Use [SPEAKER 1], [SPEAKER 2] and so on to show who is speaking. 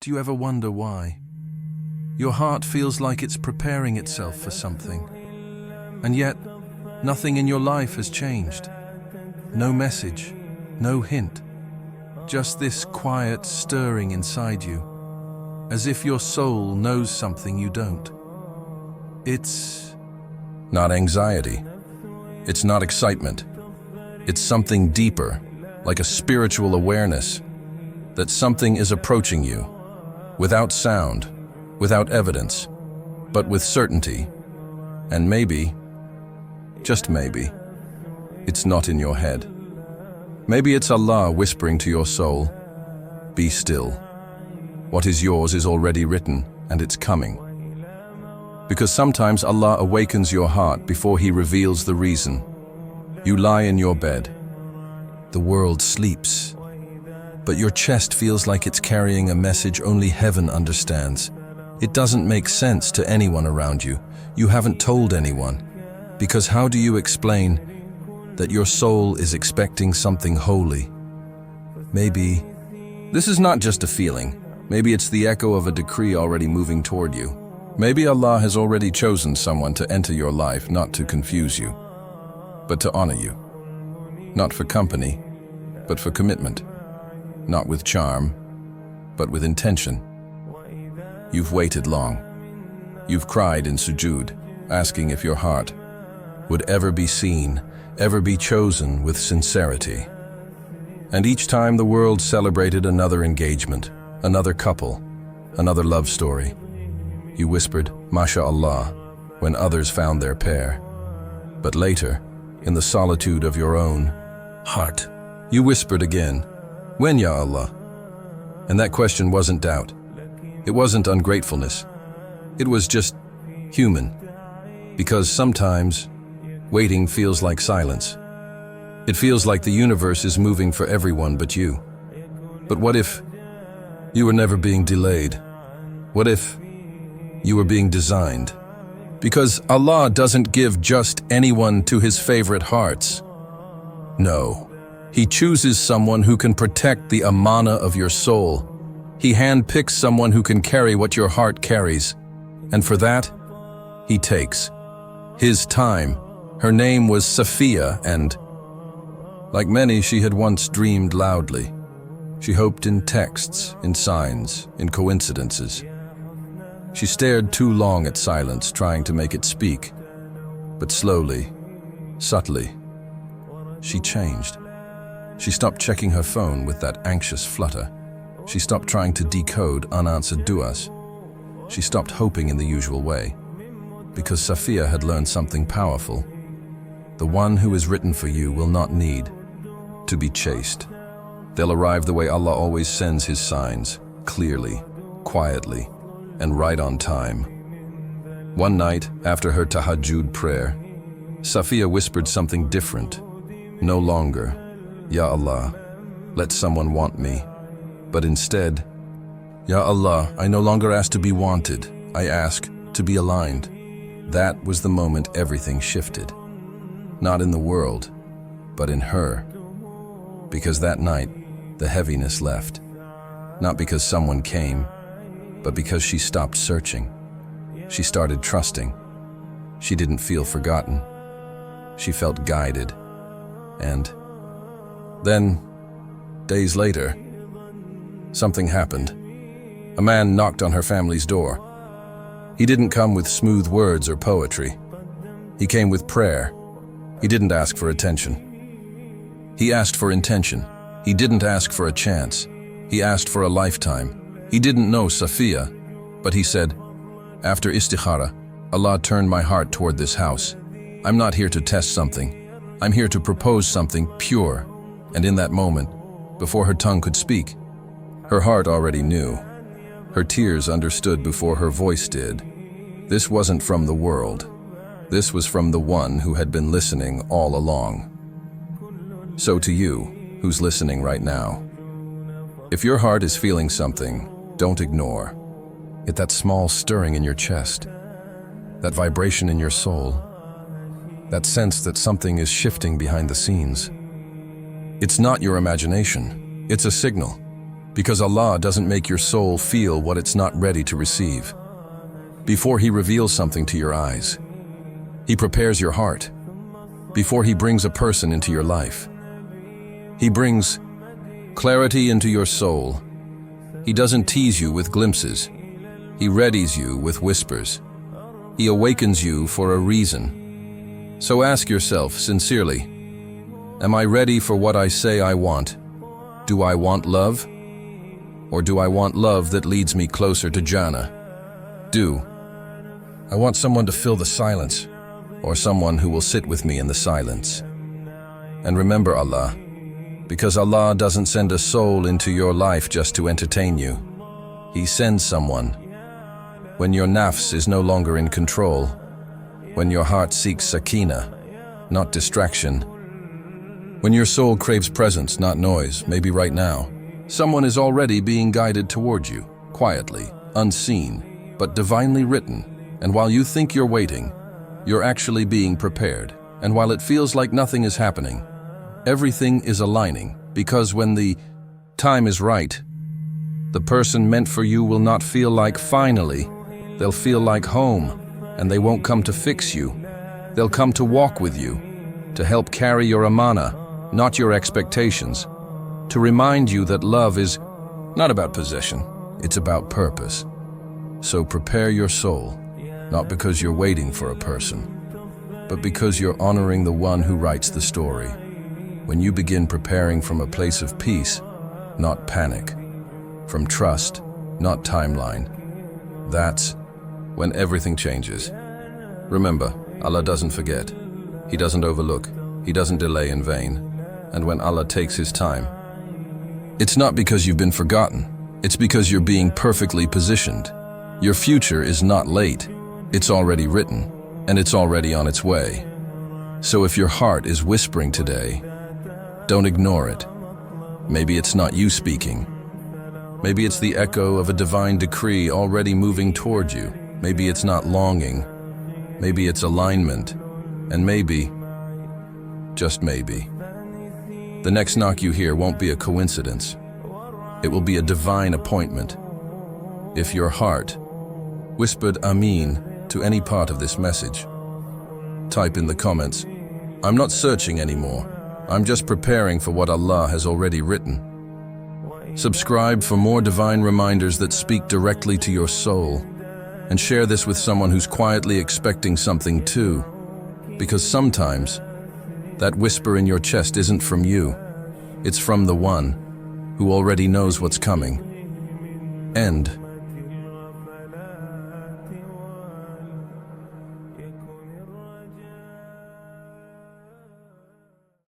[SPEAKER 1] Do you ever wonder why? Your heart feels like it's preparing itself for something. And yet, nothing in your life has changed. No message, no hint. Just this quiet stirring inside you, as if your soul knows something you don't. It's not anxiety. It's not excitement. It's something deeper, like a spiritual awareness, that something is approaching you, without sound, without evidence, but with certainty. And maybe, just maybe, it's not in your head. Maybe it's Allah whispering to your soul, "Be still. What is yours is already written, and it's coming." Because sometimes Allah awakens your heart before He reveals the reason. You lie in your bed. The world sleeps. But your chest feels like it's carrying a message only heaven understands. It doesn't make sense to anyone around you. You haven't told anyone. Because how do you explain that your soul is expecting something holy? Maybe this is not just a feeling. Maybe it's the echo of a decree already moving toward you. Maybe Allah has already chosen someone to enter your life, not to confuse you, but to honor you. Not for company, but for commitment. Not with charm, but with intention. You've waited long. You've cried in sujood, asking if your heart would ever be seen, ever be chosen with sincerity. And each time the world celebrated another engagement, another couple, another love story, you whispered, "MashaAllah," when others found their pair. But later, in the solitude of your own heart, you whispered again, "When, Ya Allah?" And that question wasn't doubt. It wasn't ungratefulness. It was just human. Because sometimes, waiting feels like silence. It feels like the universe is moving for everyone but you. But what if you were never being delayed? What if you were being designed? Because Allah doesn't give just anyone to His favorite hearts. No. He chooses someone who can protect the amana of your soul. He handpicks someone who can carry what your heart carries. And for that, He takes His time. Her name was Safiya, and like many, she had once dreamed loudly. She hoped in texts, in signs, in coincidences. She stared too long at silence, trying to make it speak. But slowly, subtly, she changed. She stopped checking her phone with that anxious flutter. She stopped trying to decode unanswered du'as. She stopped hoping in the usual way. Because Safiya had learned something powerful. The one who is written for you will not need to be chased. They'll arrive the way Allah always sends His signs, clearly, quietly, and right on time. One night, after her tahajjud prayer, Safiya whispered something different. No longer, "Ya Allah, let someone want me," but instead, "Ya Allah, I no longer ask to be wanted, I ask to be aligned." That was the moment everything shifted. Not in the world, but in her. Because that night, the heaviness left. Not because someone came, but because she stopped searching. She started trusting. She didn't feel forgotten. She felt guided. And then, days later, something happened. A man knocked on her family's door. He didn't come with smooth words or poetry. He came with prayer. He didn't ask for attention. He asked for intention. He didn't ask for a chance. He asked for a lifetime. He didn't know Safiya, but he said, "After istikhara, Allah turned my heart toward this house. I'm not here to test something. I'm here to propose something pure." And in that moment, before her tongue could speak, her heart already knew. Her tears understood before her voice did. This wasn't from the world. This was from the one who had been listening all along. So to you, who's listening right now, if your heart is feeling something, don't ignore it. That small stirring in your chest, that vibration in your soul, that sense that something is shifting behind the scenes. It's not your imagination, it's a signal. Because Allah doesn't make your soul feel what it's not ready to receive. Before He reveals something to your eyes, He prepares your heart. Before He brings a person into your life, He brings clarity into your soul. He doesn't tease you with glimpses. He readies you with whispers. He awakens you for a reason. So ask yourself sincerely, am I ready for what I say I want? Do I want love? Or do I want love that leads me closer to Jannah? I want someone to fill the silence, or someone who will sit with me in the silence. And remember Allah, because Allah doesn't send a soul into your life just to entertain you. He sends someone when your nafs is no longer in control, when your heart seeks sakina, not distraction, when your soul craves presence, not noise, maybe right now. Someone is already being guided towards you, quietly, unseen, but divinely written. And while you think you're waiting, you're actually being prepared. And while it feels like nothing is happening, everything is aligning, because when the time is right, the person meant for you will not feel like finally. They'll feel like home, and they won't come to fix you. They'll come to walk with you, to help carry your amana, not your expectations, to remind you that love is not about possession, it's about purpose. So prepare your soul, not because you're waiting for a person, but because you're honoring the one who writes the story. When you begin preparing from a place of peace, not panic, from trust, not timeline, that's when everything changes. Remember, Allah doesn't forget. He doesn't overlook. He doesn't delay in vain. And when Allah takes His time, it's not because you've been forgotten. It's because you're being perfectly positioned. Your future is not late. It's already written, and it's already on its way. So if your heart is whispering today, don't ignore it. Maybe it's not you speaking. Maybe it's the echo of a divine decree already moving toward you. Maybe it's not longing. Maybe it's alignment. And maybe, just maybe, the next knock you hear won't be a coincidence. It will be a divine appointment. If your heart whispered Ameen to any part of this message, type in the comments, I'm not searching anymore. I'm just preparing for what Allah has already written. Subscribe for more divine reminders that speak directly to your soul, and share this with someone who's quietly expecting something too, because sometimes that whisper in your chest isn't from you, it's from the one who already knows what's coming. End.